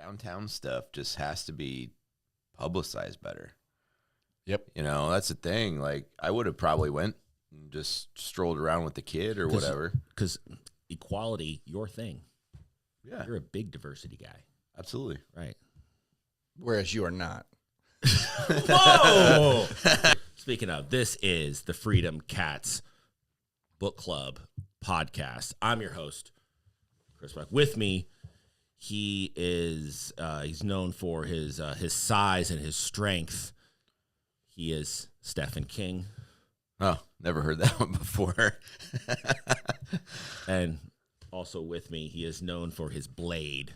downtown stuff just has to be publicized better. Yep. You know, that's the thing. Like, I would have probably went and just strolled around with the kid or whatever. Because equality, your thing. Yeah. You're a big diversity guy. Absolutely. Right. Whereas you are not. Whoa! Speaking of, this is the Freedom Cats Book Club podcast. I'm your host, Chris Buck. With me, he is he's known for his size and his strength. He is Stephen King. Oh, never heard that one before. And also with me, he is known for his blade.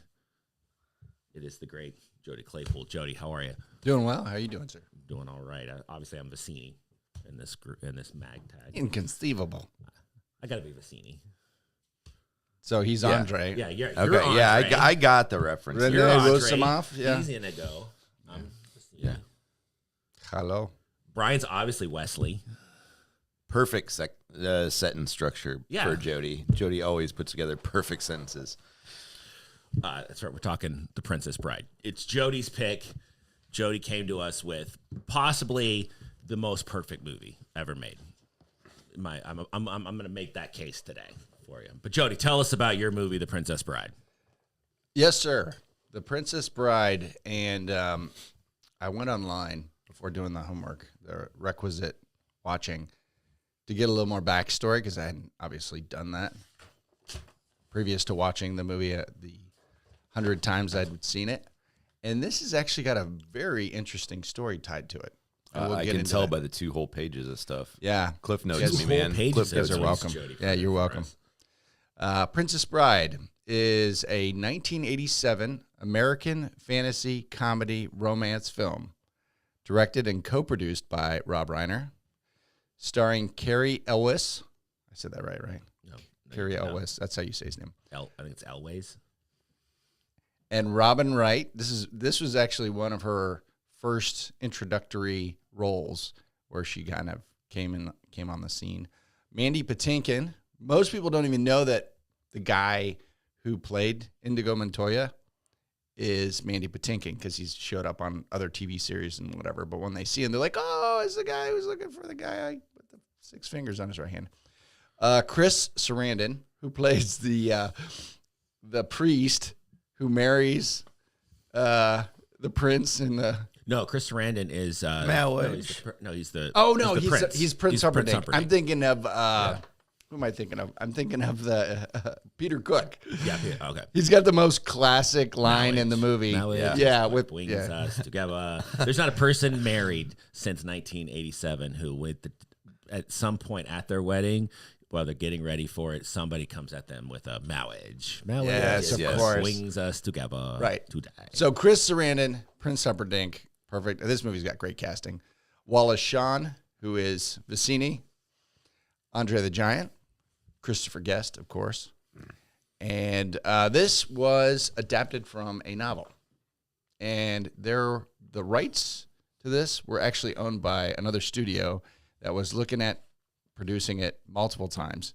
It is the great Jody Claypool. Jody, how are you? Doing well. How are you doing, sir? Doing all right. Obviously, I'm Vicini in this group, in this mag tag. Inconceivable. I gotta be Vicini. So he's Yeah. Andre. Yeah, you're Okay, yeah, Andre. I got the reference. Rene You're Andre. Rosamov. Yeah. He's in a go. I'm Vicini. Yeah. Hello. Brian's obviously Wesley. Perfect sentence structure Yeah. for Jody. Jody always puts together perfect sentences. That's right. We're talking The Princess Bride. It's Jody's pick. Jody came to us with possibly the most perfect movie ever made. I'm going to make that case today for you. But Jody, tell us about your movie, The Princess Bride. Yes, sir. The Princess Bride. And I went online before doing the homework, the requisite watching, to get a little more backstory because I hadn't obviously done that previous to watching the movie the 100 times I'd seen it. And this has actually got a very interesting story tied to it. And I get can into tell that. by the 2 whole pages of stuff. Yeah. Cliff notes Yes. me, Whole man. pages Cliff of notes are me. welcome. Jody, Yeah, you're for welcome. us. Princess Bride is a 1987 American fantasy comedy romance film directed and co-produced by Rob Reiner, starring Cary Elwes. I said that right? No, Cary no. Elwes. That's how you say his name. I think it's Elways. And Robin Wright. This was actually one of her first introductory roles where she kind of came on the scene. Mandy Patinkin. Most people don't even know that the guy who played Inigo Montoya is Mandy Patinkin because he's showed up on other TV series and whatever. But when they see him, they're like, "Oh, it's the guy who's looking for the guy with the 6 fingers on his right hand." Chris Sarandon, who plays the priest who marries the prince in the. No, Chris Sarandon is Marriage. he's the He's he's Prince Prince Humperdinck. I'm thinking of who am I thinking of? I'm thinking of the Peter Cook. Yeah, okay. He's got the most classic line in the movie. With brings us together. There's not a person married since 1987 who, at some point at their wedding, while they're getting ready for it, somebody comes at them with a marriage. Yes, of course. Brings us together. Right. Today. So Chris Sarandon, Prince Humperdinck, perfect. This movie's got great casting. Wallace Shawn, who is Vicini, Andre the Giant, Christopher Guest, of course. And this was adapted from a novel. And the rights to this were actually owned by another studio that was looking at producing it multiple times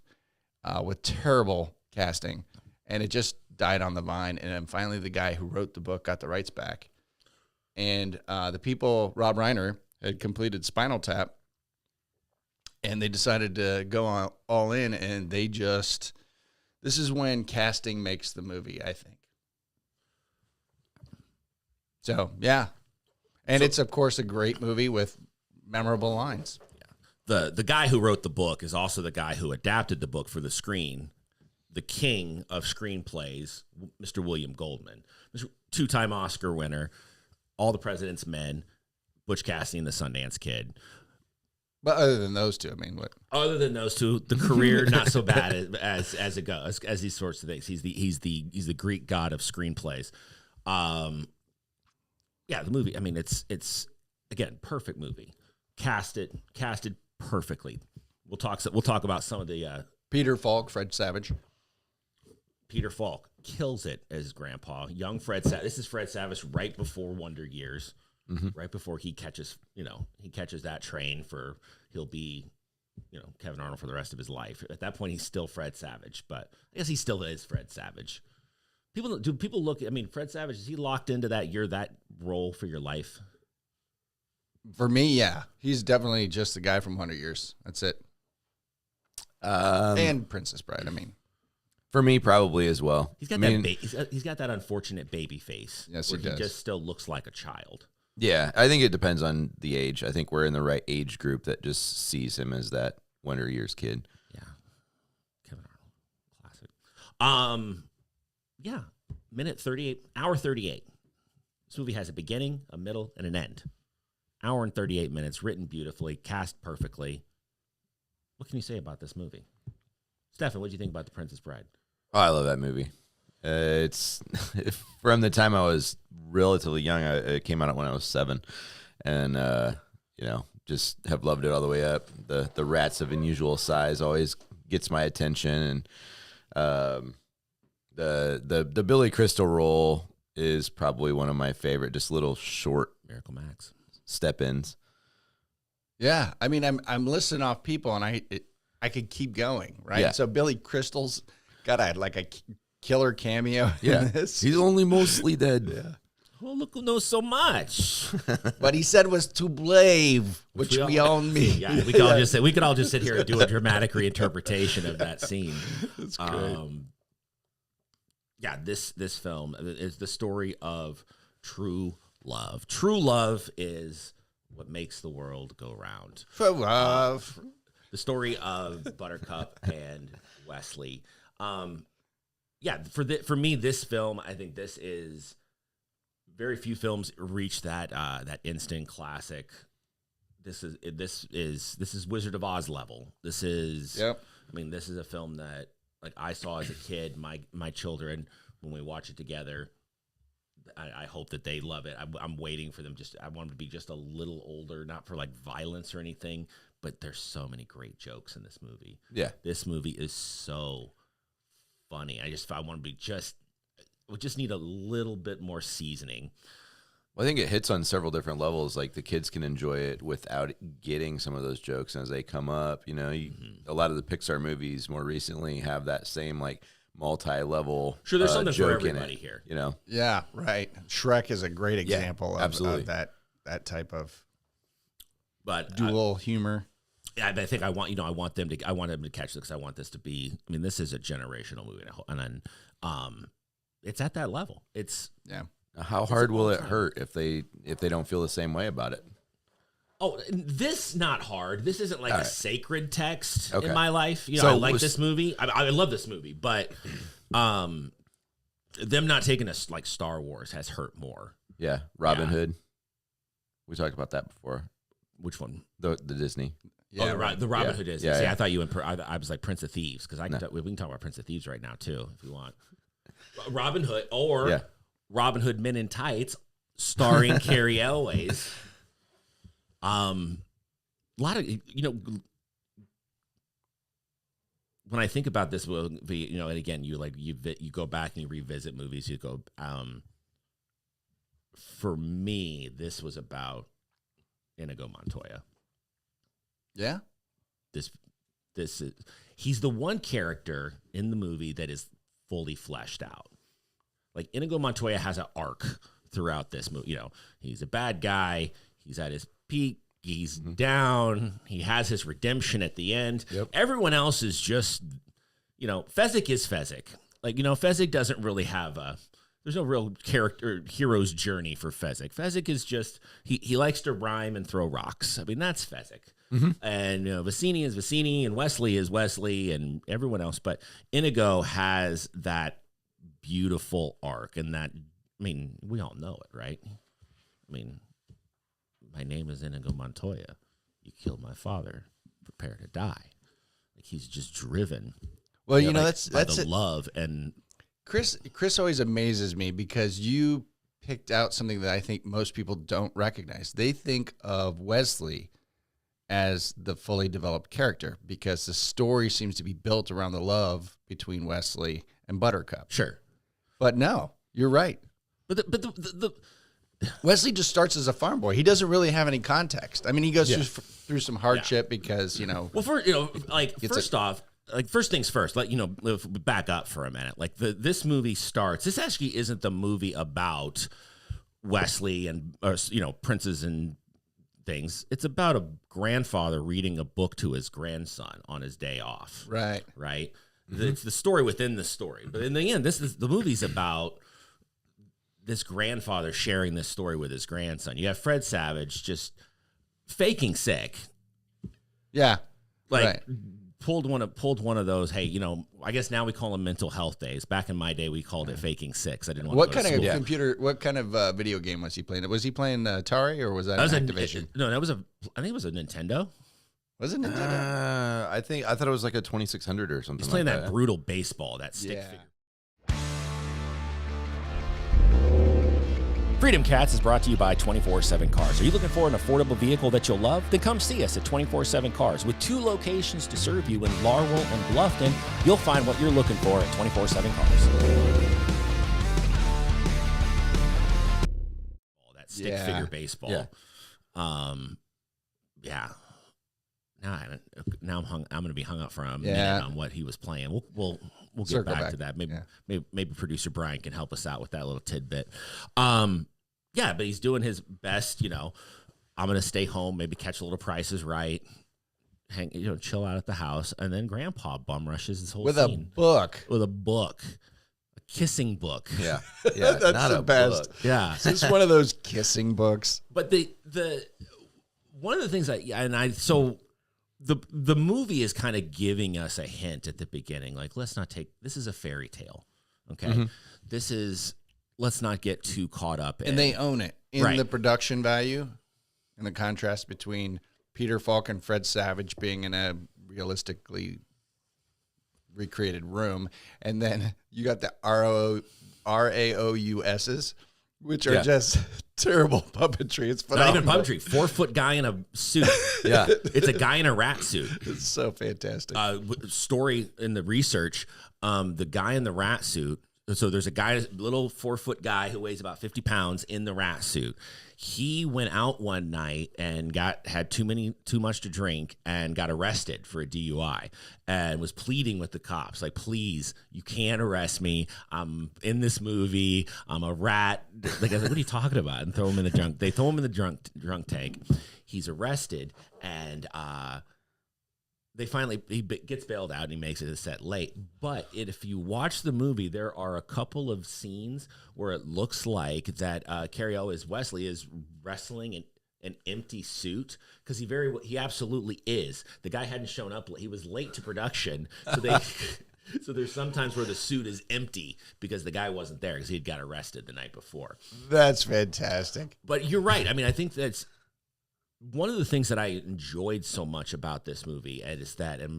with terrible casting. And it just died on the vine. And then finally the guy who wrote the book got the rights back. And the people, Rob Reiner, had completed Spinal Tap. And they decided to go all in, and this is when casting makes the movie, I think. So, yeah. And it's, of course, a great movie with memorable lines. The guy who wrote the book is also the guy who adapted the book for the screen, the king of screenplays, Mr. William Goldman, 2-time Oscar winner, All the President's Men, Butch Cassidy and the Sundance Kid. But other than those two, I mean, what? Other than those two, the career not so bad as it goes, as these sorts of things. He's the Greek god of screenplays. Yeah, the movie. I mean, it's again perfect movie, casted perfectly. We'll talk about some of the Peter Falk, Fred Savage. Peter Falk kills it as grandpa. Young Fred Savage. This is Fred Savage right before Wonder Years. Mm-hmm. Right before he catches that train he'll be, Kevin Arnold for the rest of his life. At that point, he's still Fred Savage, but I guess he still is Fred Savage. People look? I mean, Fred Savage, is he locked into that role for your life? For me, yeah, he's definitely just the guy from 100 Years. That's it. And Princess Bride. I mean, for me, probably as well. He's got he's got that unfortunate baby face. Yes, where he does. He just still looks like a child. Yeah, I think it depends on the age. I think we're in the right age group that just sees him as that 100 Years kid. Yeah, Kevin Arnold, classic. Yeah, minute 38, hour 38. This movie has a beginning, a middle, and an end. Hour and 38 minutes, written beautifully, cast perfectly. What can you say about this movie? Stefan, what do you think about The Princess Bride? Oh, I love that movie. It's from the time I was relatively young. It came out when I was 7, and just have loved it all the way up. The rats of unusual size always gets my attention, and the Billy Crystal role is probably one of my favorite. Just little short Miracle Max step-ins. yeah, I mean, I'm listing off people, and I could keep going, right? Yeah. So Billy Crystal's got a killer cameo in this. He's only mostly dead. Yeah. Oh, look who knows so much. What he said was to brave, which we all need. Yeah, we could all just sit here and do a dramatic reinterpretation of that scene. That's great. Yeah, this film is the story of true love. True love is what makes the world go round. For love. The story of Buttercup and Wesley. For me, this film, I think this is very few films reach that instant classic. This is Wizard of Oz level. This is I mean, this is a film that I saw as a kid. My children, when we watch it together, I hope that they love it. I'm waiting for them. I want them to be just a little older, not for violence or anything, but there's so many great jokes in this movie. Yeah, this movie is so funny. I want to be we just need a little bit more seasoning. Well, I think it hits on several different levels. Like the kids can enjoy it without getting some of those jokes as they come up. A lot of the Pixar movies more recently have that same multi-level. Sure, there's something joke for everybody here. Yeah, right. Shrek is a great example absolutely. of that type of dual humor. Yeah, I think I want them to catch this because I want this to be. I mean, this is a generational movie, and then it's at that level. How hard will it hurt if they don't feel the same way about it? Oh, this not hard. This isn't a sacred text in my life. So I like this movie. I love this movie, but them not taking us like Star Wars has hurt more. Yeah, Robin Hood. We talked about that before. Which one? The Disney. Yeah, right. The Robin Hood is. Yeah, See, I thought you. I was like Prince of Thieves because we can talk about Prince of Thieves right now too if you want. Robin Hood or Robin Hood Men in Tights, starring Carrie Elways. A lot of when I think about this movie, and again, you go back and you revisit movies. You go, for me, this was about Inigo Montoya. Yeah, this is he's the one character in the movie that is fully fleshed out. Like Inigo Montoya has an arc throughout this movie. He's a bad guy. He's at his peak. He's down. He has his redemption at the end. Yep. Everyone else is just, Fezzik is Fezzik. Fezzik doesn't really have there's no real hero's journey for Fezzik. Fezzik is just, he likes to rhyme and throw rocks. I mean, that's Fezzik. Mm-hmm. And Vicini is Vicini, and Wesley is Wesley, and everyone else. But Inigo has that beautiful arc, and that, we all know it, right? My name is Inigo Montoya. You killed my father. Prepare to die. He's just driven. Well, that's the love. And Chris always amazes me because you picked out something that I think most people don't recognize. They think of Wesley as the fully developed character because the story seems to be built around the love between Wesley and Buttercup. Sure. But no, you're right. But the Wesley just starts as a farm boy. He doesn't really have any context. He goes through some hardship because, Well, first off, like first things first, back up for a minute. Like this movie starts. This actually isn't the movie about Wesley and princes and things. It's about a grandfather reading a book to his grandson on his day off. Right. Mm-hmm. It's the story within the story. But in the end, the movie's about this grandfather sharing this story with his grandson. You have Fred Savage just faking sick. Yeah. Like pulled one of those, hey, I guess now we call them mental health days. Back in my day, we called it faking sick. I didn't want to go to school. What kind of video game was he playing? Was he playing Atari or was that Activision? No, I think it was a Nintendo. Was it Nintendo? I thought it was like a 2600 or something. He's playing like that brutal baseball, that stick figure. Freedom Cats is brought to you by 24/7 Cars. Are you looking for an affordable vehicle that you'll love? Then come see us at 24/7 Cars. With 2 locations to serve you in Larwell and Bluffton, you'll find what you're looking for at 24/7 Cars. That stick figure baseball. Yeah. Now I'm going to be hung up for a minute on what he was playing. We'll get back to that. Maybe producer Brian can help us out with that little tidbit. But he's doing his best. I'm going to stay home, maybe catch a little Price is Right, chill out at the house, and then Grandpa bum rushes his whole with scene. With a book, a kissing book. Yeah, that's the best. Book. Yeah, it's just one of those kissing books. But the one of the things the movie is kind of giving us a hint at the beginning, like, let's not take, this is a fairy tale. Okay. Mm-hmm. Let's not get too caught up in. And they own it in the production value and the contrast between Peter Falk and Fred Savage being in a realistically recreated room. And then you got the RAOUSs, which are just terrible puppetry. It's phenomenal. Not even puppetry. 4-foot guy in a suit. Yeah. It's a guy in a rat suit. It's so fantastic. Story in the research, the guy in the rat suit. So there's a guy, little 4-foot guy who weighs about 50 pounds in the rat suit. He went out one night and had too much to drink and got arrested for a DUI and was pleading with the cops, like, please, you can't arrest me. I'm in this movie. I'm a rat. Like, I was like, what are you talking about? And throw him in the drunk. They throw him in the drunk tank. He's arrested and he gets bailed out and he makes it a set late. But if you watch the movie, there are a couple of scenes where it looks like that Wesley is wrestling an empty suit, because he absolutely is. The guy hadn't shown up. He was late to production, so so there's sometimes where the suit is empty because the guy wasn't there because he had got arrested the night before. That's fantastic. But you're right. I mean, I think that's one of the things that I enjoyed so much about this movie, and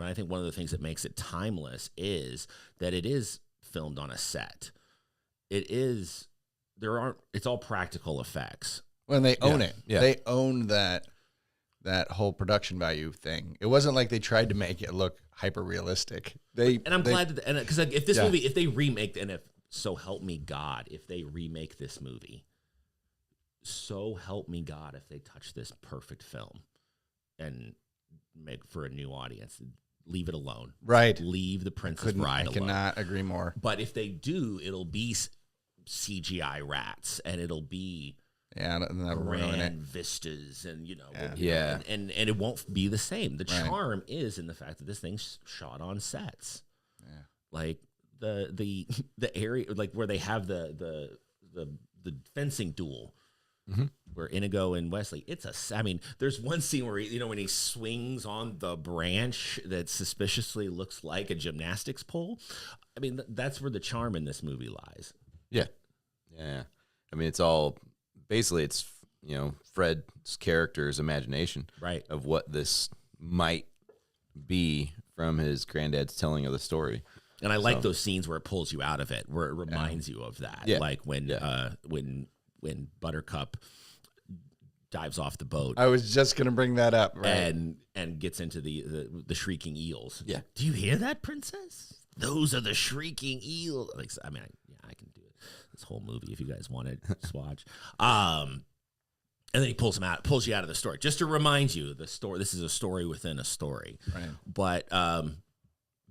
I think one of the things that makes it timeless is that it is filmed on a set. It's all practical effects. When they own it. Yeah. They own that whole production value thing. It wasn't like they tried to make it look hyper realistic. And I'm glad that, because if this movie, if they remake, and if so help me God, if they remake this movie, so help me God, if they touch this perfect film and make for a new audience, leave it alone. Right. Leave the Princess Bride alone. I cannot agree more. But if they do, it'll be CGI rats, and it'll be grand vistas, and and it won't be the same. The charm is in the fact that this thing's shot on sets. Yeah. Like the area, like where they have the fencing duel. Mm-hmm. Where Inigo and Wesley, there's one scene where when he swings on the branch that suspiciously looks like a gymnastics pole. I mean, that's where the charm in this movie lies. Yeah. I mean, it's all basically Fred's character's imagination, right, of what this might be from his granddad's telling of the story. And I like those scenes where it pulls you out of it, where it reminds you of that, like when Buttercup dives off the boat. I was just going to bring that up, right? And gets into the shrieking eels. Yeah. Do you hear that, princess? Those are the shrieking eels. I can do it. This whole movie, if you guys want to just watch. And then he pulls you out of the story, just to remind you the story. This is a story within a story. Right. But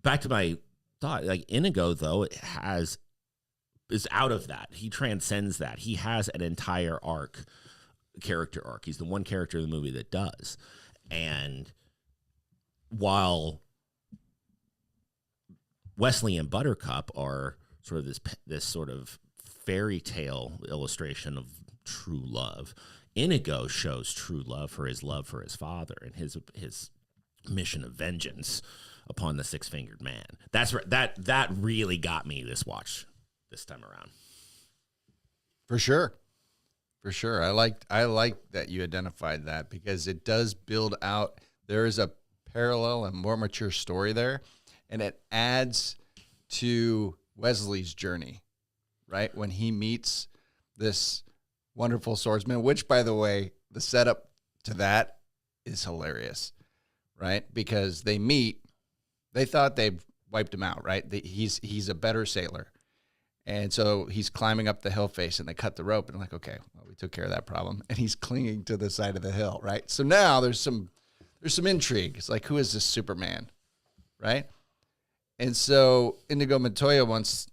back to my thought, like Inigo, though, is out of that. He transcends that. He has an entire character arc. He's the one character in the movie that does. And while Wesley and Buttercup are sort of this sort of fairy tale illustration of true love, Inigo shows true love for his father and his mission of vengeance upon the six-fingered man. That really got me this time around. For sure. I like that you identified that, because it does build out. There is a parallel and more mature story there, and it adds to Wesley's journey, right? When he meets this wonderful swordsman, which, by the way, the setup to that is hilarious, right? Because they meet, they thought they wiped him out, right? He's a better sailor. And so he's climbing up the hill face, and they cut the rope, and like, okay, well, we took care of that problem. And he's clinging to the side of the hill, right? So now there's some intrigue. It's like, who is this Superman, right? And so Inigo Montoya wants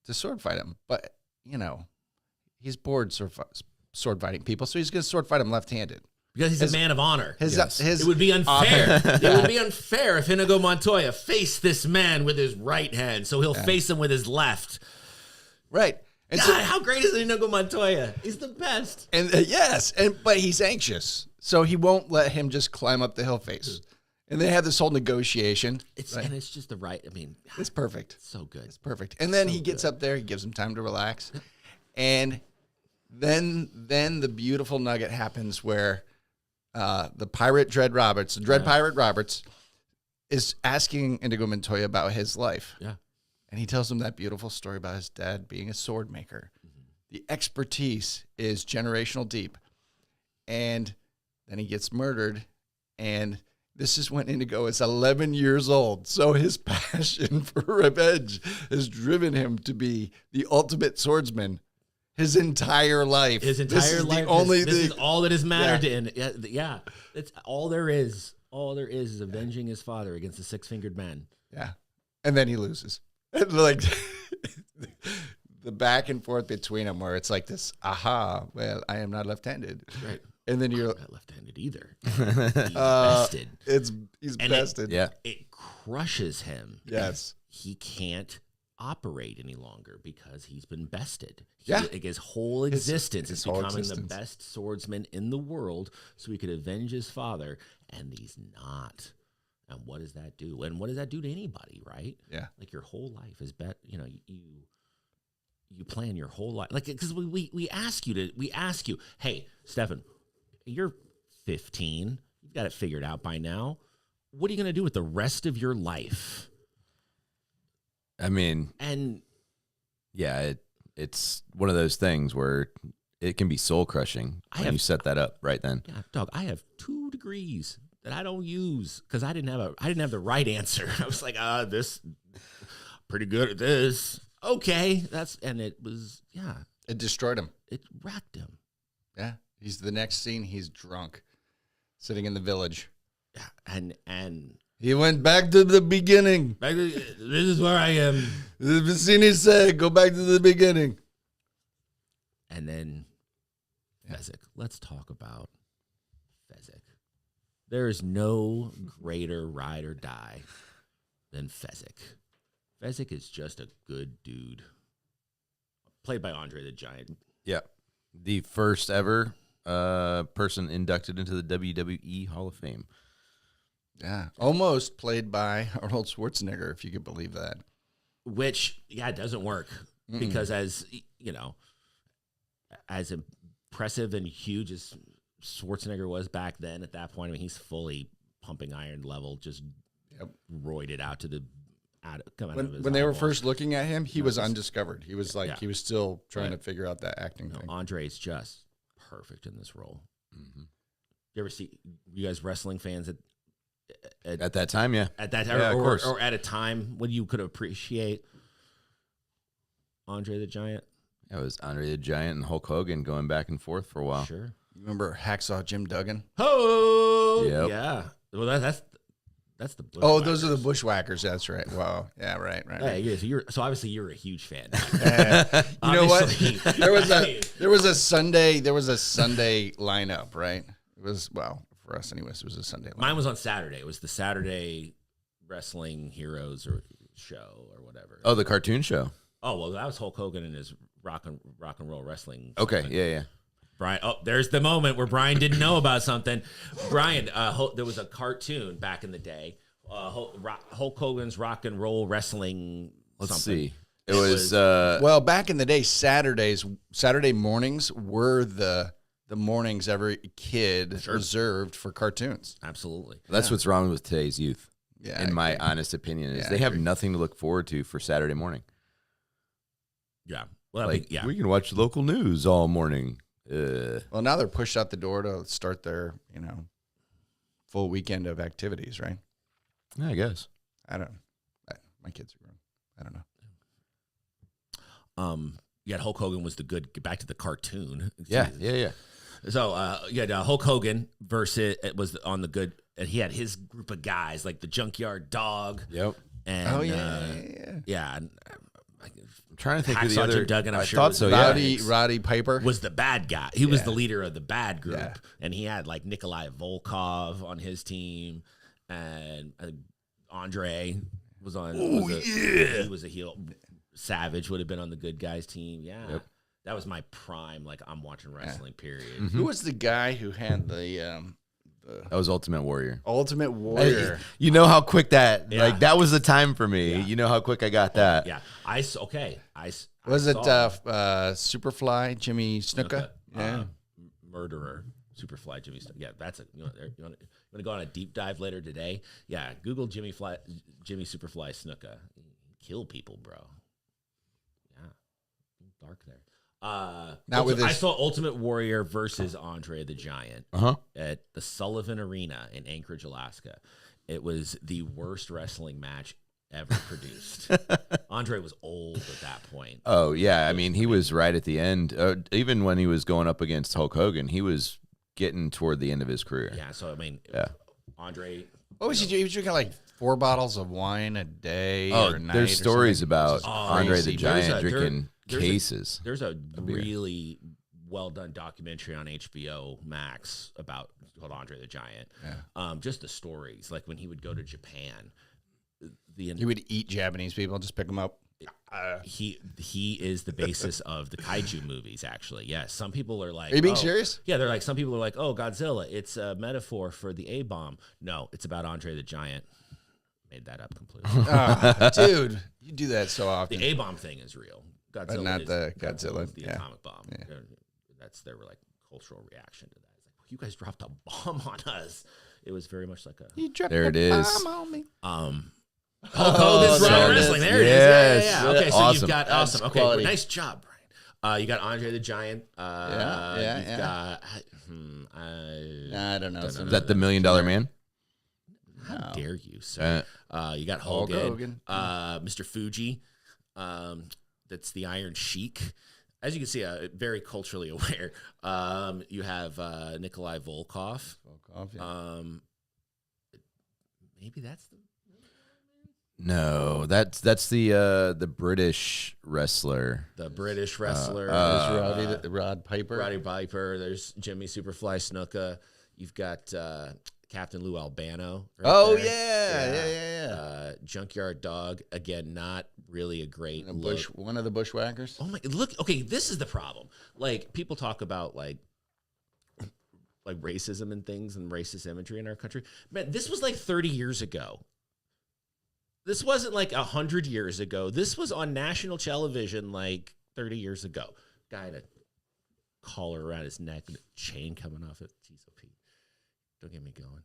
to sword fight him, but he's bored sword fighting people, so he's going to sword fight him left-handed. Because he's a man of honor. It would be unfair. It would be unfair if Inigo Montoya faced this man with his right hand, so he'll face him with his left. Right. And God, so, how great is Inigo Montoya? He's the best. And but he's anxious, so he won't let him just climb up the hill face. And they have this whole negotiation. And it's just the right. I mean, it's perfect. It's so good. It's perfect. And then he gets up there. He gives him time to relax, and then the beautiful nugget happens where the pirate Dread Pirate Roberts, is asking Inigo Montoya about his life. Yeah. And he tells him that beautiful story about his dad being a sword maker. Mm-hmm. The expertise is generational deep. And then he gets murdered. And this is when Inigo is 11 years old. So his passion for revenge has driven him to be the ultimate swordsman his entire life. This is all that has mattered to him. Yeah. That's all there is. All there is avenging his father against the six-fingered man. Yeah. And then he loses. And like the back and forth between them, where it's like this, well, I am not left-handed. Right. And then you're not left-handed either. He's bested. He's bested. It crushes him. Yes. He can't operate any longer because he's been bested. His whole existence is becoming the best swordsman in the world, so he could avenge his father, and he's not. And what does that do? And what does that do to anybody, right? Yeah. Like your whole life is you plan your whole life. Like, because we ask you, hey, Stefan, you're 15. You've got it figured out by now. What are you going to do with the rest of your life? I mean, it's one of those things where it can be soul crushing when you set that up right then. Yeah, dog, I have 2 degrees that I don't use because I didn't have the right answer. I was like, this pretty good at this. Okay, it destroyed him. It wrecked him. Yeah, he's the next scene. He's drunk, sitting in the village. Yeah, and he went back to the beginning. This is where I am. The Vicini said, "Go back to the beginning." And then Fezzik. Let's talk about Fezzik. There is no greater ride or die than Fezzik. Fezzik is just a good dude. Played by Andre the Giant. Yeah. The first ever person inducted into the WWE Hall of Fame. Yeah. Almost played by Arnold Schwarzenegger, if you could believe that. Which, it doesn't work. Because as impressive and huge as Schwarzenegger was back then, at that point, I mean, he's fully pumping iron level, just roided out to the when they were first looking at him, he was undiscovered. He was he was still trying to figure out that acting thing. Andre's just perfect in this role. Mm-hmm. You ever see you guys wrestling fans at that time? Yeah, at that time, or at a time when you could appreciate Andre the Giant. It was Andre the Giant and Hulk Hogan going back and forth for a while. Sure. You remember Hacksaw Jim Duggan? Oh, yep. Yeah. Well, That's the Oh, those are the Bushwhackers. That's right. Wow. Yeah. Right. Yeah, yeah. So obviously you're a huge fan. You know what? Obviously. There was a Sunday lineup, right? It was, well, for us anyways, it was a Sunday lineup. Mine was on Saturday. It was the Saturday Wrestling Heroes or show or whatever. Oh, the cartoon show. Oh, well, that was Hulk Hogan and his rock and roll wrestling. Okay, segment. yeah. Brian, oh, there's the moment where Brian didn't know about something. Brian, there was a cartoon back in the day, Hulk Hogan's rock and roll wrestling. Let's something. see. It was well, back in the day, Saturday mornings were the mornings every kid reserved for cartoons. Absolutely. That's what's wrong with today's youth. Yeah, in my honest opinion, is they have nothing to look forward to for Saturday morning. Yeah. Well, like we can watch local news all morning. Well, now they're pushed out the door to start their, full weekend of activities, right? Yeah, I guess. My kids are grown. I don't know. Yeah, Hulk Hogan was back to the cartoon. Yeah. So, Hulk Hogan versus, it was on the good, and he had his group of guys, like the Junkyard Dog. Yep. And, yeah. And, I'm trying to think of the Sergeant other. Duggan, I'm I sure thought so. Roddy Piper was the bad guy. He was the leader of the bad group, and he had like Nikolai Volkov on his team, and Andre was on. He was a heel. Savage would have been on the good guys team. Yeah, that was my prime. Like I'm watching wrestling. Period. Mm-hmm. Who was the guy who had the? That was Ultimate Warrior. Ultimate Warrior. You know how quick that that was the time for me. Yeah. You know how quick I got that. Yeah. Was it Superfly Jimmy Snuka? Yeah. Murderer Superfly Jimmy Snuka. Yeah, that's you want to go on a deep dive later today? Yeah, Google Jimmy Superfly Snuka. Kill people, bro. Yeah. Dark there. I saw Ultimate Warrior versus Andre the Giant at the Sullivan Arena in Anchorage, Alaska. It was the worst wrestling match ever produced. Andre was old at that point. Oh, yeah. I mean, he was right at the end. Even when he was going up against Hulk Hogan, he was getting toward the end of his career. Yeah, so, I mean, Andre... What was he doing? He was drinking like 4 bottles of wine a day or a night. There's stories about Andre crazy. the Giant drinking cases. There's a really well-done documentary on HBO Max called Andre the Giant. Yeah. Just the stories, like when he would go to Japan... He would eat Japanese people, just pick them up. He is the basis of the kaiju movies, actually. Yes, some people are like, are you being serious? Yeah, they're like, some people are like, oh, Godzilla, it's a metaphor for the A-bomb. No, it's about Andre the Giant. Made that up completely. Dude, you do that so often. The A-bomb thing is real. Godzilla, but not the Godzilla. The atomic bomb. Yeah. That's their like cultural reaction to that. It's like, you guys dropped a bomb on us. It was very much like you dropped there it is. Bomb on me. Hulk Hogan's wrestling. There it is. Yeah. Okay, so awesome. You've got awesome. Okay, quality. Nice job, Brian. You got Andre the Giant. You've got. I don't know. Is that the $1 Million Man? How dare you, sir? You got Hogan. Mr. Fuji. That's the Iron Sheik. As you can see, very culturally aware. You have Nikolai Volkov. Yeah. Maybe that's the. No, that's the British wrestler. The British wrestler. There's Rod Piper. Roddy Piper. There's Jimmy Superfly Snuka. You've got Captain Lou Albano. Right there. Yeah. Junkyard Dog. Again, not really a great one of the Bushwhackers. Oh my! Look. Okay, this is the problem. Like people talk about like racism and things and racist imagery in our country. Man, this was like 30 years ago. This wasn't like 100 years ago. This was on national television like 30 years ago. Guy had a collar around his neck and a chain coming off it. Jeez, oh Pete. Don't get me going.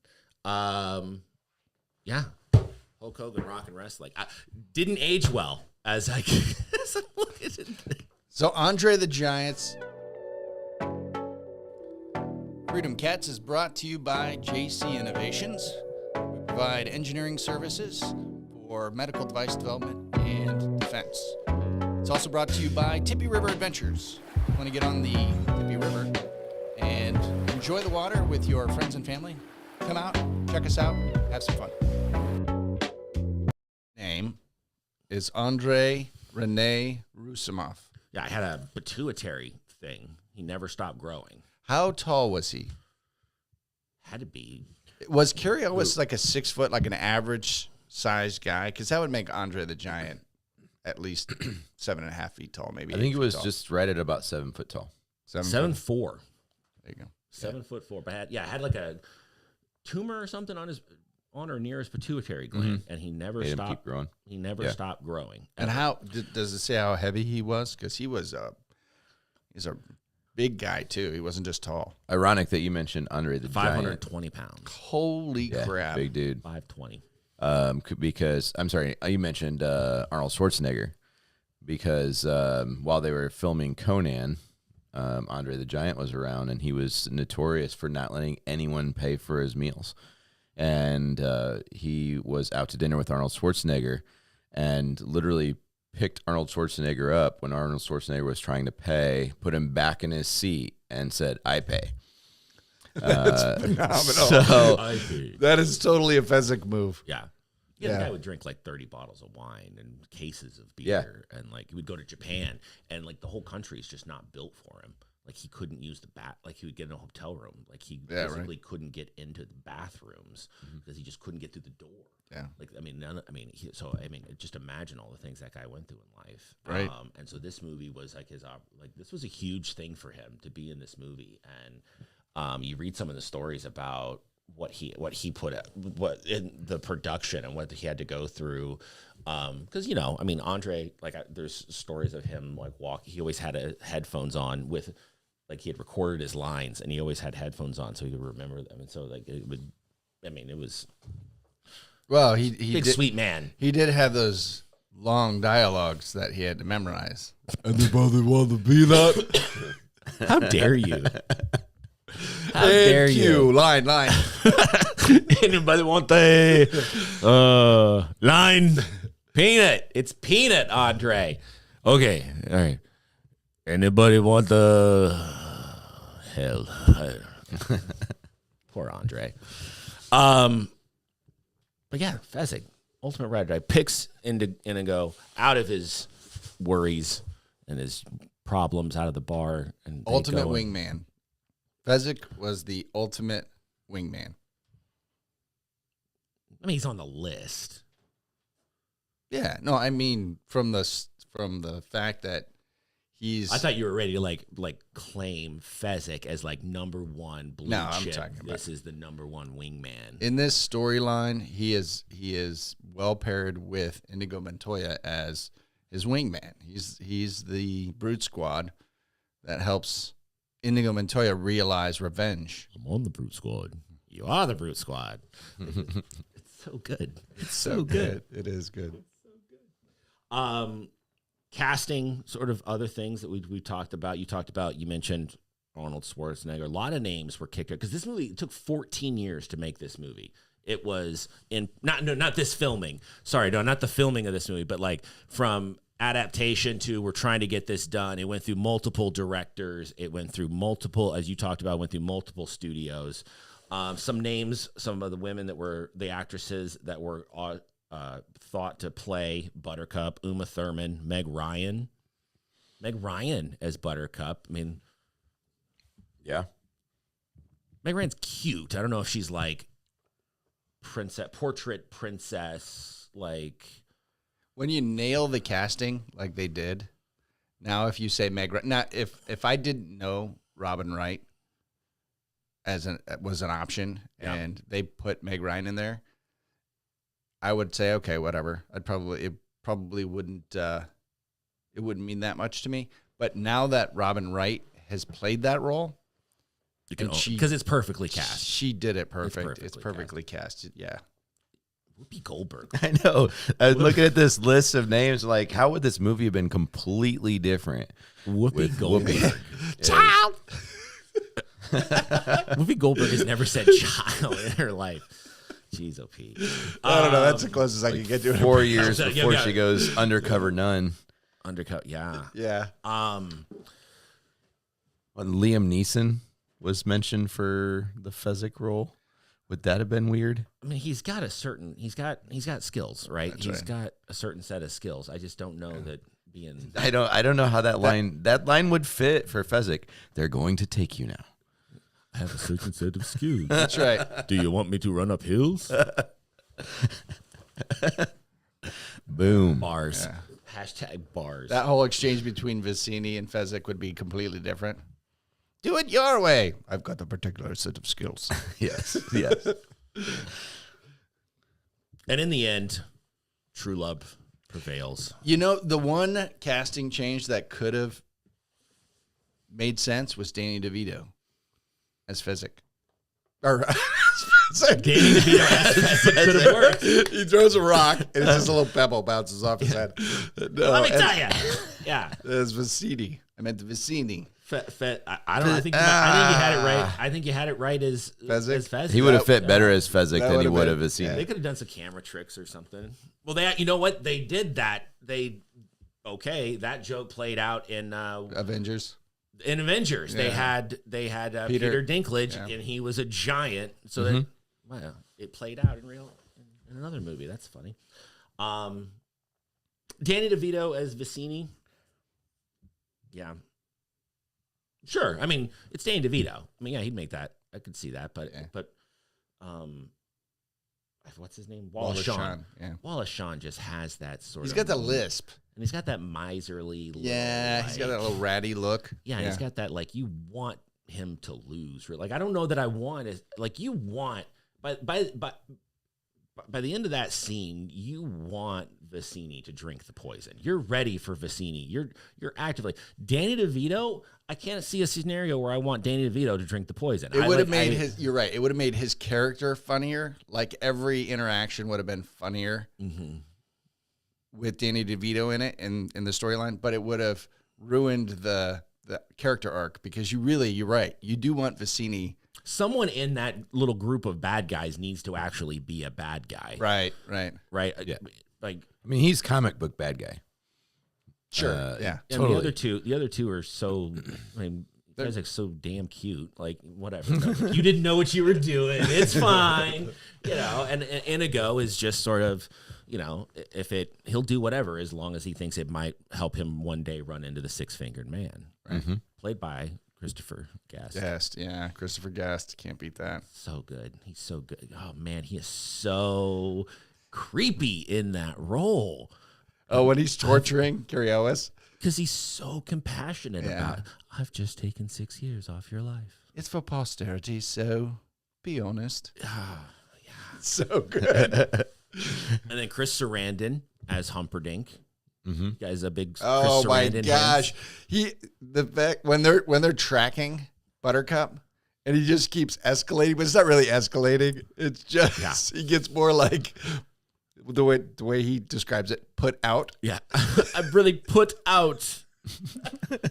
Yeah. Hulk Hogan, rock and wrestling. Didn't age well as I look at it. So Andre the Giant's Freedom Cats is brought to you by JC Innovations. We provide engineering services for medical device development and defense. It's also brought to you by Tippy River Adventures. If you want to get on the Tippy River and enjoy the water with your friends and family, come out, check us out, have some fun. is Andrei Rene Roussimoff. Yeah, I had a pituitary thing. He never stopped growing. How tall was he? Had to be. Was Curious like a 6 foot, like an average sized guy? Because that would make Andre the Giant at least 7.5 feet tall, maybe. I think it was just right at about 7 foot tall. 7'4". There you go. 7'4". But I had like a tumor or something on or near his pituitary gland, and he never Made him stopped keep growing. He never stopped growing. And how does it say how heavy he was? Because he's a big guy too. He wasn't just tall. Ironic that you mentioned Andre the Giant. 520 pounds. Holy crap! Big dude. 520. Because I'm sorry, you mentioned Arnold Schwarzenegger. Because while they were filming Conan, Andre the Giant was around, and he was notorious for not letting anyone pay for his meals. And he was out to dinner with Arnold Schwarzenegger, and literally picked Arnold Schwarzenegger up when Arnold Schwarzenegger was trying to pay, put him back in his seat, and said, "I pay." That's phenomenal. So that is totally a Fezzik move. Yeah. The guy would drink like 30 bottles of wine and cases of beer, and like he would go to Japan, and like the whole country is just not built for him. Like he couldn't use the like he would get in a hotel room, like he physically couldn't get into the bathrooms because he just couldn't get through the door. Yeah, like just imagine all the things that guy went through in life. Right. And so this movie was like this was a huge thing for him to be in this movie, and you read some of the stories about what he put in the production and what he had to go through, because Andre, like there's stories of him like walking. He always had headphones on with, like he had recorded his lines and he always had headphones on so he could remember them. And so like it was. Well, he big did, sweet man. He did have those long dialogues that he had to memorize. Anybody want to be that? How dare you? How dare you? Line. Anybody want the line? Peanut. It's peanut, Andre. Okay. All right. Anybody want the hell? Poor Andre. But yeah, Fezzik, ultimate ride or die, picks Inigo out of his worries and his problems, out of the bar, and ultimate wingman. Fezzik was the ultimate wingman. I mean, he's on the list. Yeah, no, I mean from the fact that he's. I thought you were ready to like claim Fezzik as like number one blue chip. I'm talking about this is the number one wingman in this storyline. He is well paired with Inigo Montoya as his wingman. He's the brute squad that helps Inigo Montoya realize revenge. I'm on the brute squad. You are the brute squad. It's so good. It's so good. It is good. Casting, sort of other things that we talked about. You mentioned Arnold Schwarzenegger. A lot of names were kicked out because this movie, it took 14 years to make this movie. It was not this filming. Sorry, no, not the filming of this movie, but like from adaptation to we're trying to get this done. It went through multiple directors. It went through multiple, as you talked about, went through multiple studios. Some names, some of the women that were the actresses that were thought to play Buttercup: Uma Thurman, Meg Ryan as Buttercup. I mean, yeah, Meg Ryan's cute. I don't know if she's like portrait princess, like. When you nail the casting like they did, now if you say Meg Ryan, now if I didn't know Robin Wright was an option and they put Meg Ryan in there, I would say okay, whatever. It probably wouldn't mean that much to me. But now that Robin Wright has played that role, because it's perfectly cast, she did it perfect. It's perfectly cast. Yeah. Whoopi Goldberg. I know. I was looking at this list of names, like, how would this movie have been completely different? Whoopi Goldberg. Child! Whoopi Goldberg has never said child in her life. Jeez, OP. I don't know. That's the closest I can get to it. 4 years before she goes undercover nun. Undercover, yeah. Yeah. When Liam Neeson was mentioned for the Fezzik role, Would that have been weird? I mean, he's got skills, right? That's He's right. got a certain set of skills. I just don't know that being. I don't know how that line would fit for Fezzik. They're going to take you now. I have a certain set of skills. That's right. Do you want me to run up hills? Boom. Bars. Yeah. Hashtag bars. That whole exchange between Vicini and Fezzik would be completely different. Do it your way. I've got a particular set of skills. Yes. Yes. And in the end, true love prevails. You know, the one casting change that could have made sense was Danny DeVito as Fezzik. Or Danny DeVito as Fezzik could have worked. He throws a rock and it's just a little pebble bounces off his head. No, Let me tell you. Yeah. It's Vicini. I meant the Vicini. I don't know. I think you had it right. I think you had it right as Fezzik. He would have fit better as Fezzik than he would've would been- have as Vicini. They could have done some camera tricks or something. Well, you know what? They did that. That joke played out in Avengers. Avengers. Yeah. They had Peter Dinklage, Yeah. and he was a giant. So that it played out in another movie. That's funny. Danny DeVito as Vicini. Yeah. Sure. I mean, it's Danny DeVito. I mean, yeah, he'd make that. I could see that, but what's his name? Wallace Shawn. Yeah. Wallace Shawn just has that sort He's of. got the lisp. And he's got that miserly. Yeah, he's got that little ratty look. Yeah, and he's got that like you want him to lose. Like I don't know that I want it. Like you want by the end of that scene, you want Vicini to drink the poison. You're ready for Vicini. You're actively Danny DeVito. I can't see a scenario where I want Danny DeVito to drink the poison. It would have made his. You're right. It would have made his character funnier. Like every interaction would have been funnier with Danny DeVito in it in the storyline. But it would have ruined the character arc because you're right. You do want Vicini. Someone in that little group of bad guys needs to actually be a bad guy. Right. Yeah. Like I mean, he's comic book bad guy. Sure. Yeah. and Totally. the other two are so. I mean, guys like so damn cute. Like whatever. You didn't know what you were doing. It's fine. And Inigo is just sort of. He'll do whatever as long as he thinks it might help him one day run into the six-fingered man. Right? Played by Christopher Guest. Yeah. Christopher Guest. Can't beat that. So good. He's so good. Oh man, he is so creepy in that role. Oh, when he's torturing Carrie Ellis. Because he's so compassionate Yeah. about, I've just taken 6 years off your life. It's for posterity, so be honest. Yeah. So good. And then Chris Sarandon as Humperdinck. Mm-hmm. You guys a big Oh Chris my Sarandon gosh. heads? When they're tracking Buttercup and he just keeps escalating, but it's not really escalating. It's just he gets more like the way he describes it, put out. Yeah. I'm really put out.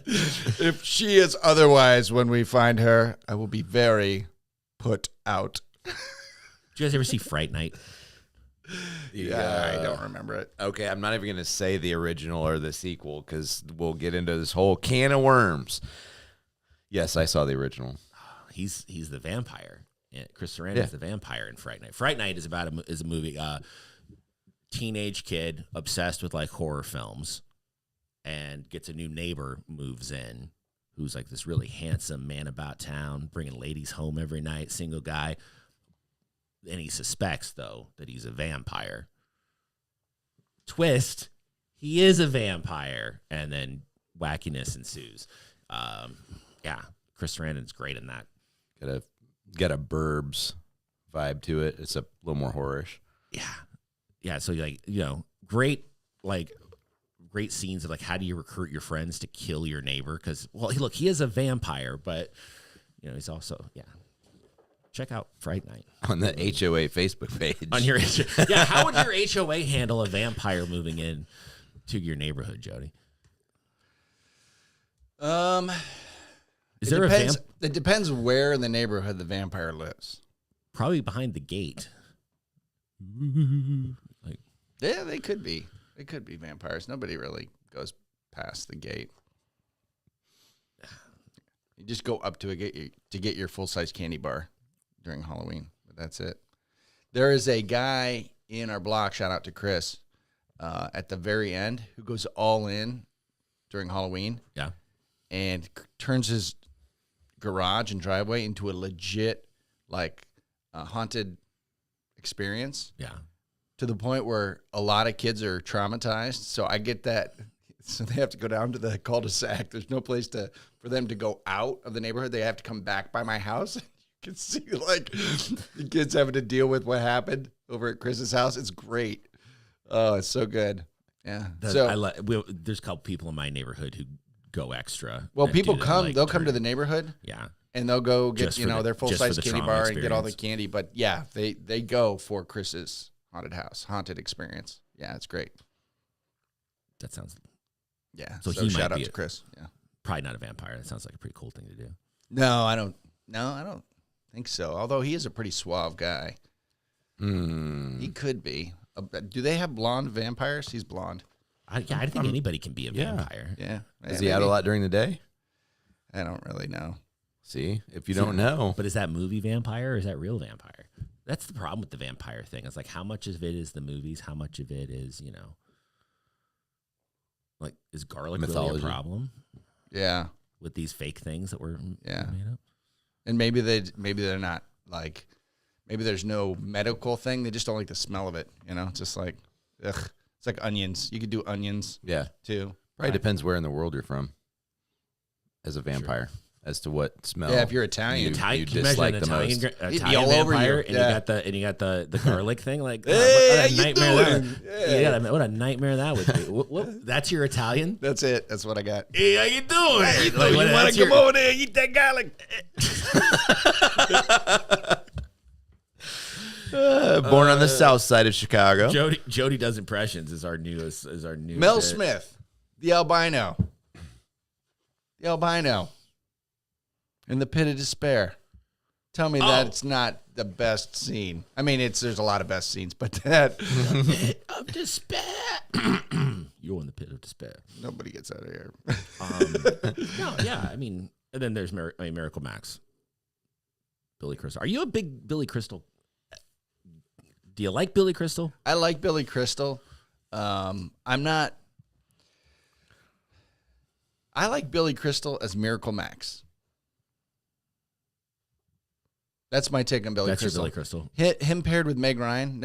If she is otherwise when we find her, I will be very put out. Did you guys ever see Fright Night? Yeah, I don't remember it. Okay, I'm not even going to say the original or the sequel because we'll get into this whole can of worms. Yes, I saw the original. He's the vampire. Yeah, Chris Sarandon's the vampire in Fright Night. Fright Night is about a movie. Teenage kid obsessed with like horror films, and gets a new neighbor, moves in, who's like this really handsome man about town, bringing ladies home every night, single guy. And he suspects though that he's a vampire. Twist, he is a vampire, and then wackiness ensues. Chris Sarandon's great in that. Got a Burbs vibe to it. It's a little more horrorish. Yeah. So great scenes of like how do you recruit your friends to kill your neighbor? Because he is a vampire, but he's also Check out Fright Night On the HOA Facebook page. on your how would your HOA handle a vampire moving in to your neighborhood, Jody? Is there It depends where in the neighborhood the vampire lives. probably behind the gate? Like Yeah, they could be. They could be vampires. Nobody really goes past the gate. You just go up to a gate to get your full-size candy bar during Halloween. but that's it. There is a guy in our block, shout out to Chris, at the very end who goes all in during Halloween. Yeah. And turns his garage and driveway into a legit, haunted experience. Yeah. To the point where a lot of kids are traumatized. So I get that. So they have to go down to the cul-de-sac. There's no place for them to go out of the neighborhood. They have to come back by my house. You can see the kids having to deal with what happened over at Chris's house. It's great. Oh, it's so good. Yeah. There's a couple people in my neighborhood who go extra. Well, people come. They'll come to the neighborhood. Yeah. And they'll go get their full-size candy bar experience. And get all the candy. But yeah, they go for Chris's haunted experience. Yeah, it's great. That sounds. Yeah. So he shout might out be to Chris. Yeah. Probably not a vampire. That sounds like a pretty cool thing to do. No, I don't think so. Although he is a pretty suave guy. He could be. Do they have blonde vampires? He's blonde. I think anybody can be a vampire. Yeah. Is he out a lot during the day? I don't really know. See, if you don't know. But is that movie vampire or is that real vampire? That's the problem with the vampire thing. It's like how much of it is the movies, how much of it is, is garlic mythology really a problem? Yeah. With these fake things that were made up? And maybe they're not maybe there's no medical thing. They just don't like the smell of it. It's just like, ugh. It's like onions. You could do onions. Yeah. Too. Probably depends where in the world you're from as a vampire. Sure. As to what smell. Yeah, if you're Italian, you dislike the most. Italian all over vampire, you. Yeah. and you got the garlic thing. Like, hey, what a how nightmare you that doing? would. Yeah. What a nightmare that would be. What, that's your Italian? That's it. That's what I got. Hey, how you doing? Hey, you want to come over there and eat that garlic? Born on the south side of Chicago. Jody does impressions. Is our new Mel Smith, the albino. In the Pit of Despair. Tell me that it's not the best scene. I mean, there's a lot of best scenes, but that Pit of Despair. You're in the Pit of Despair. Nobody gets out of here. No, yeah, I mean, and then there's Miracle Max. Billy Crystal. Are you a big Billy Crystal? Do you like Billy Crystal? I like Billy Crystal. I'm not. I like Billy Crystal as Miracle Max. That's my take on Billy Crystal. That's your Billy Crystal. Him paired with Meg Ryan,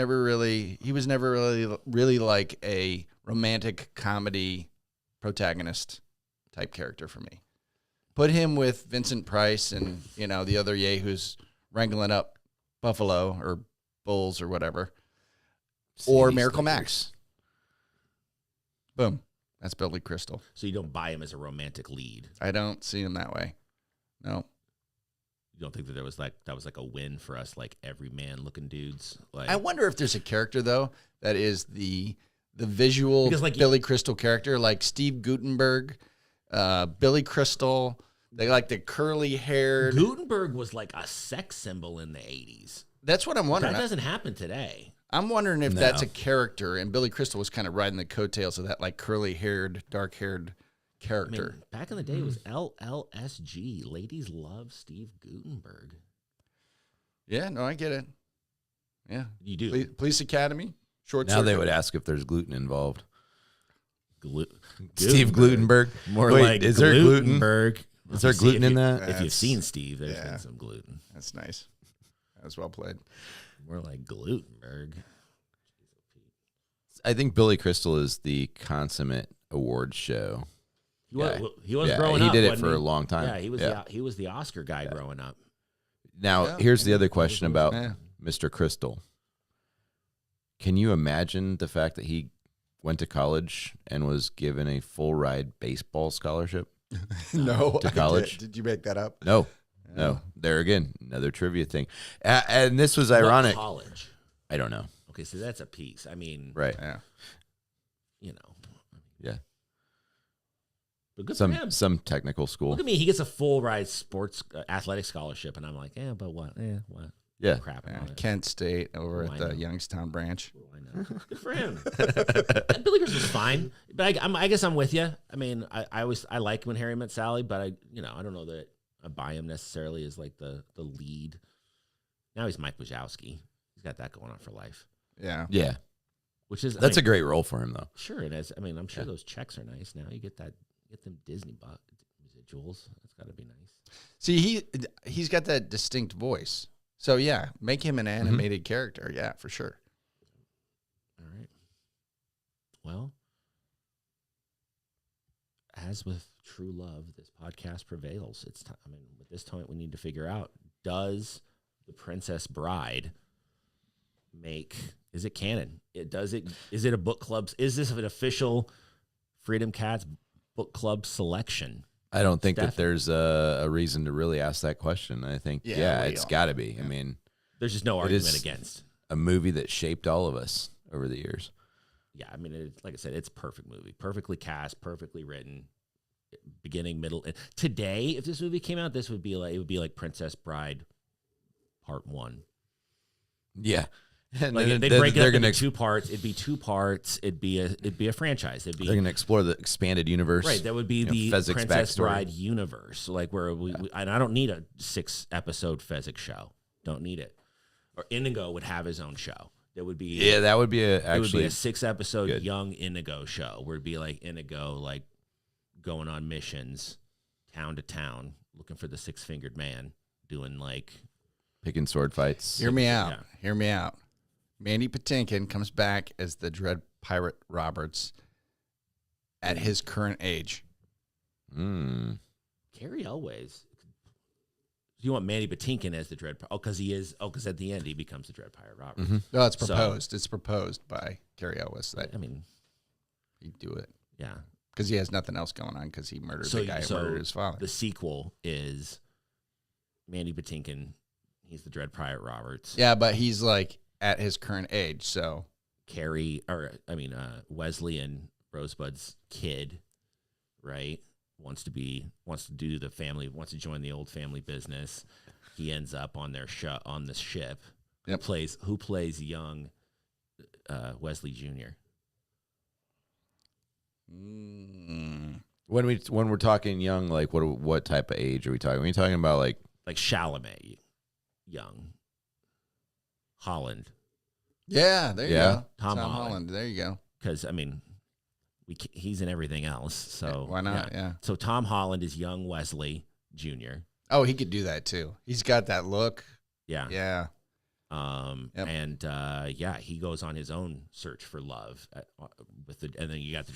he was never really like a romantic comedy protagonist type character for me. Put him with Vincent Price and, the other yay who's wrangling up buffalo or bulls or whatever. Or Miracle Max. Boom. That's Billy Crystal. So you don't buy him as a romantic lead. I don't see him that way. No. You don't think that that was like a win for us, like everyman looking dudes? Like, I wonder if there's a character though that is the visual Billy Crystal character, like Steve Guttenberg, Billy Crystal. They like the curly haired. Gutenberg was like a sex symbol in the 80s. That's what I'm wondering. That doesn't happen today. I'm wondering if that's a character, and Billy Crystal was kind of riding the coattails of that, like curly-haired, dark-haired character. I mean, back in the day, it was LLSG. Ladies love Steve Guttenberg. Yeah, no, I get it. Yeah, you do. Police Academy. Short. Now they would ask if there's gluten involved. Steve Glutenberg. More like is there gluten? Glutenberg. Is there gluten in that? If you've seen Steve, there's been some gluten. That's nice. That was well played. More like Glutenberg. I think Billy Crystal is the consummate awards show. He was growing up. He did it for a long time. Yeah, he was the Oscar guy growing up. Now, here's the other question about Mr. Crystal. Can you imagine the fact that he went to college and was given a full ride baseball scholarship? No. To college? Did you make that up? No. No. There again, another trivia thing. And this was ironic. What college? I don't know. Okay, so that's a piece. I mean, right. Yeah. Yeah. But good for him. Some technical school. Look at me. He gets a full ride sports athletic scholarship, and I'm like, but what? What? Yeah. Crap. Kent State over at the Youngstown branch. I know. Good for him. Billy Crystal's fine, but I guess I'm with you. I mean, I like When Harry Met Sally, but I don't know that I buy him necessarily as like the lead Now he's Mike Wazowski. He's got that going on for life. Yeah. Yeah. Which is That's a great role for him, though. Sure it is. I mean, I'm sure those checks are nice. Now you get them Disney residuals. That's got to be nice. See, he's got that distinct voice. So yeah, make him an animated character. Yeah, for sure. All right. Well, as with true love, this podcast prevails. It's time. I mean, at this point, we need to figure out: does the Princess Bride is it canon? Is it a book club? Is this an official Freedom Cats book club selection? I don't think that there's a reason to really ask that question. I think, it's got to be. Yeah. I mean, there's just no argument against a movie that shaped all of us over the years. Yeah, I mean, like I said, it's a perfect movie, perfectly cast, perfectly written, beginning, middle. Today, if this movie came out, it would be like Princess Bride Part 1. Yeah. And like they break it up into 2 parts. It'd be 2 parts. It'd be a franchise. They're going to explore the expanded universe. Right. That would be the Fezzik's Princess backstory. Bride universe. Like where and I don't need a 6-episode Fezzik show. Don't need it. Or Inigo would have his own show. That would be that would be a 6-episode young Inigo show where it'd be like Inigo like going on missions, town to town, looking for the 6-fingered man, doing like picking sword fights. Hear me out. Yeah. Hear me out. Mandy Patinkin comes back as the Dread Pirate Roberts at his current age. Cary Elwes. You want Mandy Patinkin as the Dread Pirate? Because at the end he becomes the Dread Pirate Roberts. Mm-hmm. No, it's proposed. It's proposed by Cary Elwes that he'd do it. Yeah. Because he has nothing else going on because he murdered the guy who murdered his father. The sequel is Mandy Patinkin. He's the Dread Pirate Roberts. Yeah, but he's like at his current age, so Wesley and Rosebud's kid, right? Wants to join the old family business. He ends up on their on the ship. Yep. Who plays young Wesley Jr.? When we're talking young, like what type of age are we talking? Are we talking about like Chalamet, young? Holland. Yeah, there you go. Tom Holland. There you go. Because he's in everything else. So why not? Yeah. So Tom Holland is young Wesley Jr. Oh, he could do that too. He's got that look. Yeah. Yeah. Yep. And he goes on his own search for love and then you got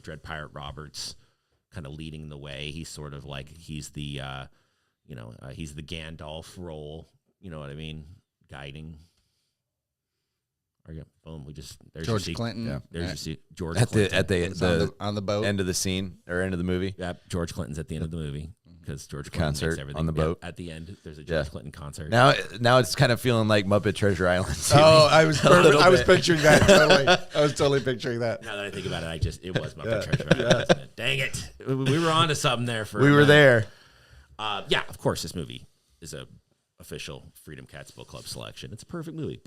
Dread Pirate Roberts kind of leading the way. He's sort of like he's the Gandalf role. You know what I mean? Guiding. Or boom, there's George Clinton. Yeah. There's your George Clinton on the boat, end of the scene or end of the movie. Yeah, George Clinton's at the end of the movie because George Clinton concert makes everything on the boat. Yeah, at the end, there's a George Clinton concert. Now it's kind of feeling like Muppet Treasure Island. Oh, I was picturing that totally. I was totally picturing that. Now that I think about it, it was Muppet Treasure Island. Wasn't it? Dang it, we were on to something there. We were there. Of course, this movie is a official Freedom Cats Book Club selection. It's a perfect movie.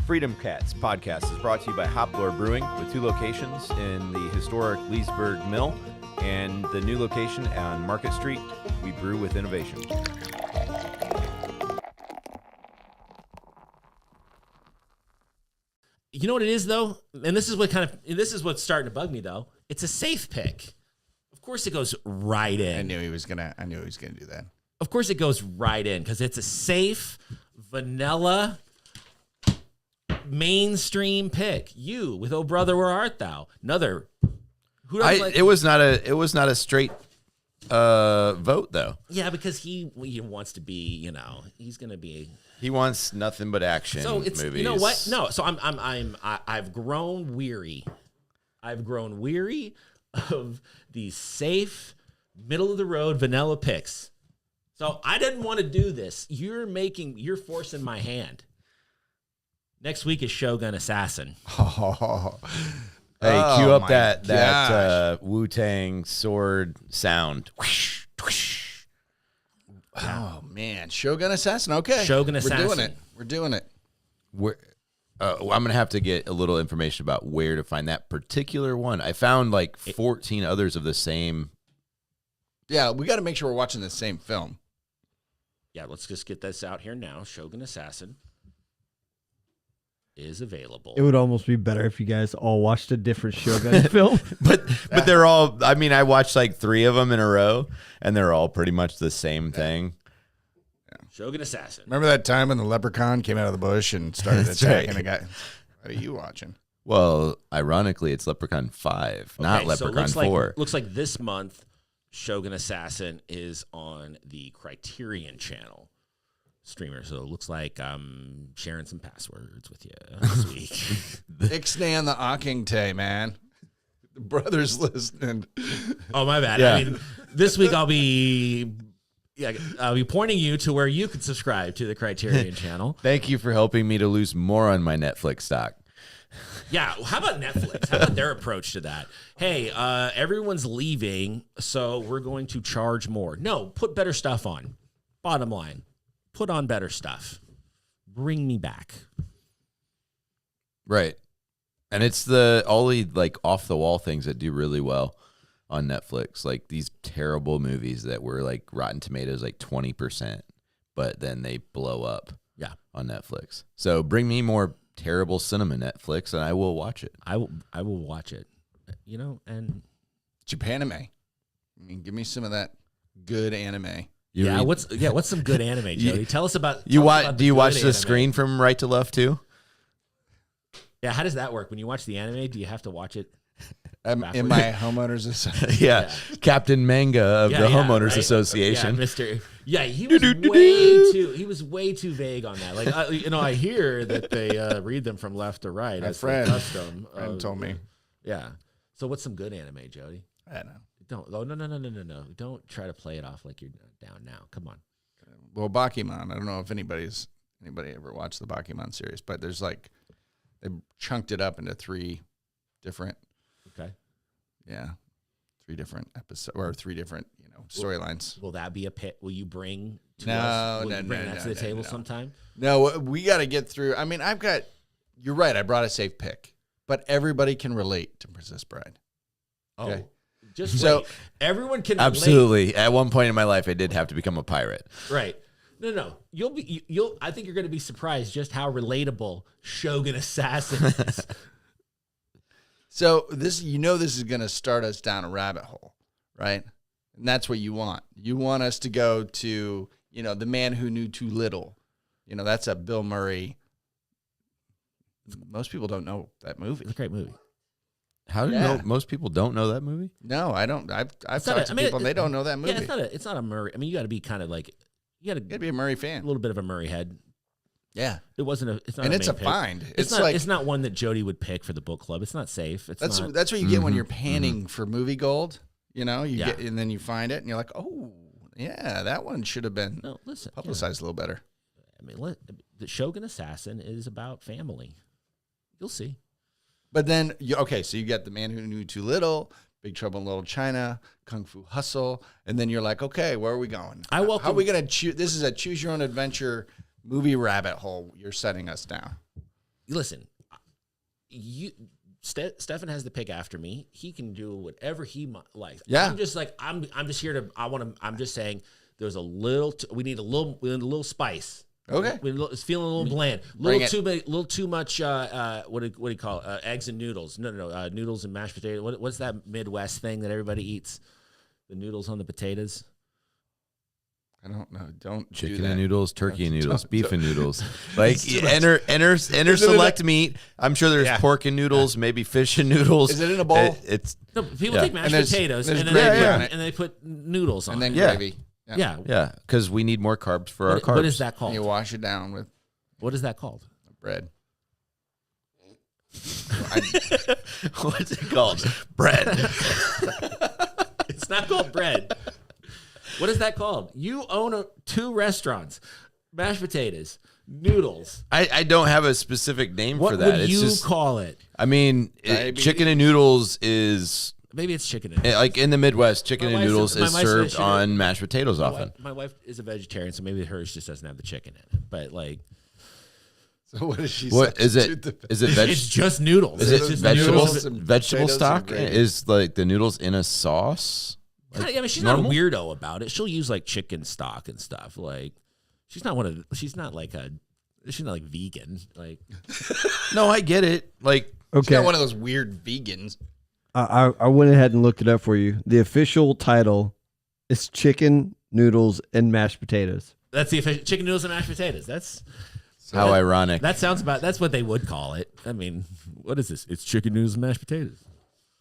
Freedom Cats podcast is brought to you by Hopblore Brewing with 2 locations in the historic Leesburg Mill and the new location on Market Street. We brew with innovation. You know what it is though? And this is what's starting to bug me though. It's a safe pick. Of course it goes right in. I knew he was gonna do that. Of course it goes right in because it's a safe, vanilla, mainstream pick. You with "Oh Brother, Where Art Thou?" Another. It was not a straight vote though. Yeah, because he wants to be. He's gonna be. He wants nothing but action. So it's movies. You know what? No. So I've grown weary. I've grown weary of these safe, middle of the road vanilla picks. So I didn't want to do this. You're forcing my hand. Next week is Shogun Assassin. Oh. Hey, cue up that Wu-Tang sword sound. Whoosh, whoosh. Oh man, Shogun Assassin. Okay, Shogun Assassin. We're doing it. I'm gonna have to get a little information about where to find that particular one. I found like 14 others of the same Yeah, we got to make sure we're watching the same film. Yeah, let's just get this out here now. Shogun Assassin is available. It would almost be better if you guys all watched a different Shogun film. But they're all, I mean, I watched like 3 of them in a row, and they're all pretty much the same thing. Shogun Assassin. Remember that time when the leprechaun came out of the bush and started That's attacking right. the guy? What are you watching? Well, ironically, it's Leprechaun 5, not Leprechaun 4. Looks like this month, Shogun Assassin is on the Criterion Channel streamer. So it looks like I'm sharing some passwords with you this week. Ixnan the Ockingtay, man. The brothers listening. Oh, my bad. Yeah. I mean, this week I'll be pointing you to where you can subscribe to the Criterion Channel. Thank you for helping me to lose more on my Netflix stock. Yeah, how about Netflix? How about their approach to that? Hey, everyone's leaving, so we're going to charge more. No, put better stuff on. Bottom line, put on better stuff. Bring me back. Right. And it's all the like off the wall things that do really well on Netflix, like these terrible movies that were like Rotten Tomatoes like 20%, but then they blow up. Yeah, on Netflix. So bring me more terrible cinema, Netflix, and I will watch it. I will watch it. You know, and Japanime. I mean, give me some of that good anime. what's some good anime, Jody? Tell us about. Do you good watch the anime. screen from right to left too? Yeah, how does that work? When you watch the anime, do you have to watch it? In my homeowners association. Yeah. Captain Manga of the Homeowners Association. Yeah, Mr. Yeah, he was way too vague on that. Like, I hear that they read them from left to right. My That's friend, their custom. friend told me. Yeah. So what's some good anime, Jody? I don't know. Don't. Oh, no. Don't try to play it off like you're down now. Come on. Well, Bakuman. I don't know if anybody ever watched the Bakuman series, but there's like they chunked it up into 3 different. Okay. Yeah, 3 different episodes or 3 different storylines. Will that be a pit? Will you bring to No, us? Will no, you bring no, that to the table sometime? No, we got to get through. I mean, you're right. I brought a safe pick, but everybody can relate to Princess Bride. Okay. Oh, just So- wait. Everyone can relate. Absolutely. At one point in my life, I did have to become a pirate. Right. No. I think you're going to be surprised just how relatable Shogun Assassin is. So this is going to start us down a rabbit hole, right? And that's what you want. You want us to go to, The Man Who Knew Too Little. That's a Bill Murray. Most people don't know that movie. It's a great movie. How do you know most people don't know that movie? No, I don't. I've talked to people and they don't know that movie. Yeah, it's not a Murray. I mean, you got to be kind of like you got to be a Murray a fan. little bit of a Murray head. Yeah, It's not. and a it's main a pick. find. It's not one that Jody would pick for the book club. It's not safe. That's what you get when you're panning for movie gold. Get and then you find it and you're like, oh yeah, that one should have been publicized a little better. I mean, the Shogun Assassin is about family. You'll see. But then, so you got The Man Who Knew Too Little, Big Trouble in Little China, Kung Fu Hustle, and then you're like, okay, where are we going? How are we going to choose? This is a choose your own adventure movie rabbit hole you're setting us down. Listen, Stefan has the pick after me. He can do whatever he likes. Yeah. I'm just like I'm just here to. I'm just saying. There's a little. We need a little spice. Okay. It's feeling a little bland. Little too much. What do you call it? Eggs and noodles? No. Noodles and mashed potatoes. What's that Midwest thing that everybody eats? The noodles on the potatoes. I don't know. Don't chicken do that. and noodles, turkey and noodles, beef and noodles. Like enter select meat. I'm sure there's pork and noodles, maybe fish and noodles. Is it in a bowl? No, people take mashed potatoes and then they put noodles on and then it. gravy. Yeah, because we need more carbs for our carbs. What is that called? And you wash it down with what is that called? bread. What's it called? Bread. It's not called bread. What is that called? You own 2 restaurants, mashed potatoes, noodles. I don't have a specific name What for that. would you call it? I mean, chicken and noodles is Maybe it's chicken and like in the Midwest. Chicken and noodles is my wife's served sugar- on mashed potatoes often. My wife is a vegetarian, so maybe hers just doesn't have the chicken in it. But like, So what is she? What is it? Is it it's just noodles. Is It's it just vegetable noodles. and vegetable potatoes stock? and gravy. Is like the noodles in a sauce? I mean, she's not a weirdo about it. She'll use like chicken stock and stuff. Like, she's not like vegan. Like, No, I get it. Like, She's Okay. not one of those weird vegans. I went ahead and looked it up for you. The official title is chicken, noodles, and mashed potatoes. that's the official chicken noodles and mashed potatoes. That's how ironic. that sounds about. That's what they would call it. I mean, what is this? It's chicken noodles and mashed potatoes.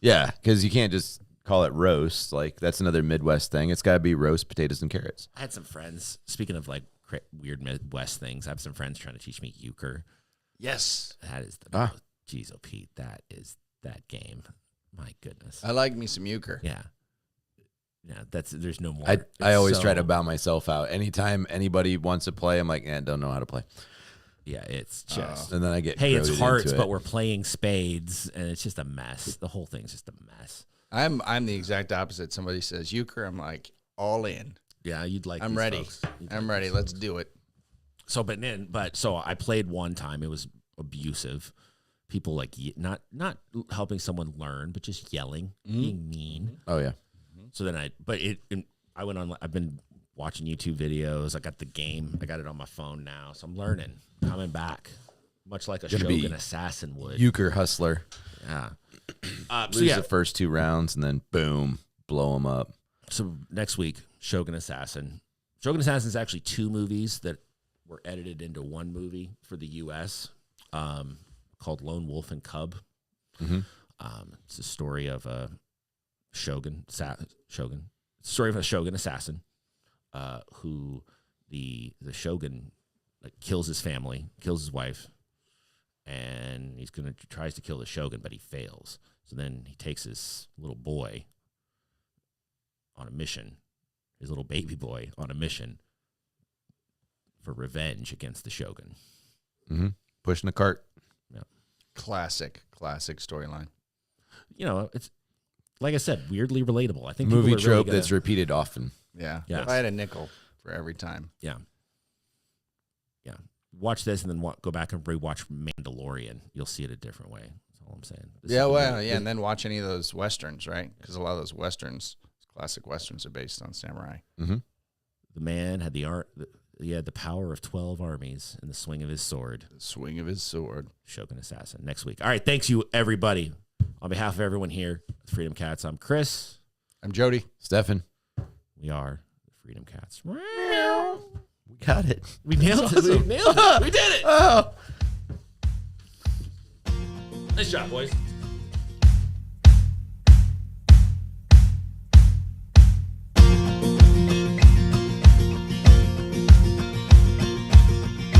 Yeah, because you can't just call it roast. Like, that's another Midwest thing. It's got to be roast potatoes and carrots. I had some friends. Speaking of like weird Midwest things, I have some friends trying to teach me euchre. Yes. That is the geez, oh Pete, that is that game. My goodness. I like me some euchre. Yeah. There's no more. I always try to bow myself out. Anytime anybody wants to play, I'm like, don't know how to play. Yeah, it's just. And then I get Hey, it's goaded hearts, into but it. we're playing spades, and it's just a mess. The whole thing's just a mess. I'm the exact opposite. Somebody says euchre, I'm like all in. Yeah, you'd like. I'm these ready. folks. You'd I'm like ready. these Let's do it. So, so I played one time. It was abusive. People like not helping someone learn, but just yelling, being mean. Oh, yeah. So then I went on. I've been watching YouTube videos. I got the game. I got it on my phone now, so I'm learning, coming back, much like a Gonna be Shogun assassin would. Euchre hustler. Yeah. Lose the first 2 rounds and then boom, blow them up. So next week, Shogun Assassin. Shogun Assassin is actually 2 movies that were edited into one movie for the U.S. Called Lone Wolf and Cub. Mm-hmm. It's a story of a Shogun. Story of a Shogun assassin who the Shogun kills his family, kills his wife, and tries to kill the Shogun, but he fails. So then he takes his little boy on a mission, his little baby boy on a mission for revenge against the Shogun. Mm-hmm. Pushing a cart. Classic storyline. You know, it's like I said, weirdly relatable. I think Movie people are trope really that's repeated often. Yeah. Yes. If I had a nickel for every time. Yeah. Watch this and then go back and rewatch Mandalorian. You'll see it a different way. That's all I'm saying. And then watch any of those westerns, right? Because a lot of those westerns, classic westerns, are based on samurai. Mm-hmm. The man had he had the power of 12 armies in the swing of his sword. The swing of his sword. Shogun Assassin next week. All right, thanks you everybody. On behalf of everyone here at Freedom Cats, I'm Chris. I'm Jody. Stefan. We are the Freedom Cats. We got it. We nailed it. We nailed it. We did it. Oh. Nice job, boys.